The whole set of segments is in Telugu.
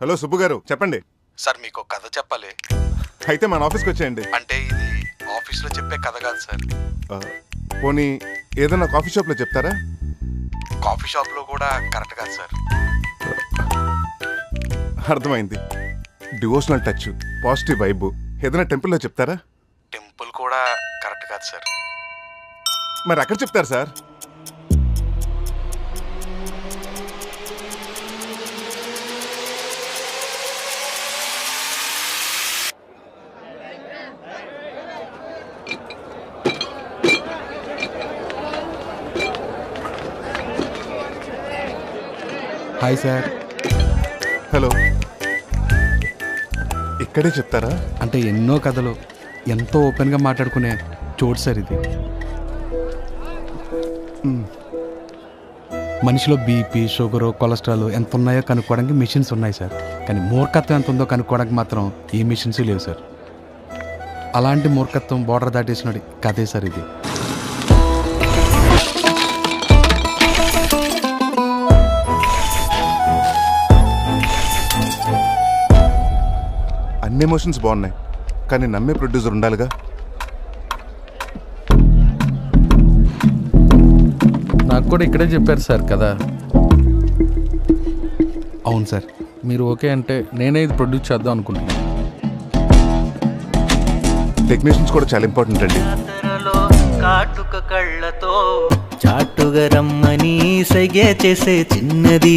హలో సుబ్బు గారు, చెప్పండి. సార్ మీకు కథ చెప్పాలి. అయితే మన ఆఫీస్కి వచ్చేయండి. అంటే ఇది ఆఫీస్లో చెప్పే కథ కాదు సార్. పోనీ ఏదైనా కాఫీ షాప్లో చెప్తారా? కాఫీ షాప్లో కూడా కరెక్ట్ కాదు సార్. అర్థమైంది. డివోషనల్ టచ్, పాజిటివ్ వైబ్ ఏదైనా టెంపుల్లో చెప్తారా? టెంపుల్ కూడా కరెక్ట్ కాదు సార్. మరి అక్కడ చెప్తారు సార్. Hi sir. హలో. ఇక్కడే చెప్తారా? అంటే ఎన్నో కథలు ఎంతో ఓపెన్గా మాట్లాడుకునే చోటు సార్ ఇది. మనిషిలో బీపీ, షుగరు, కొలెస్ట్రాల్ ఎంత ఉన్నాయో కనుక్కోవడానికి మిషన్స్ ఉన్నాయి సార్. కానీ మూర్ఖత్వం ఎంత ఉందో కనుక్కోవడానికి మాత్రం ఏ మిషన్స్ లేవు సార్. అలాంటి మూర్ఖత్వం బోర్డర్ దాటేసినాడు కథే సార్ ఇది. అన్ని ఎమోషన్స్ బాగున్నాయి, కానీ నమ్మే ప్రొడ్యూసర్ ఉండాలిగా. నాకు కూడా ఇక్కడే చెప్పారు సార్ కదా. అవును సార్. మీరు ఓకే అంటే నేనే ఇది ప్రొడ్యూస్ చేద్దాం అనుకుంటున్నాను. టెక్నీషియన్స్ కూడా చాలా ఇంపార్టెంట్ అండి. కాటుక కళ్ళతో చాటుగా రమ్మని సైగే చేసే చిన్నది.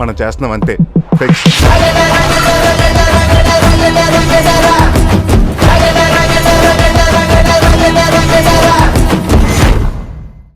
మనం చేస్తున్నాం అంతే. ఫిక్స్.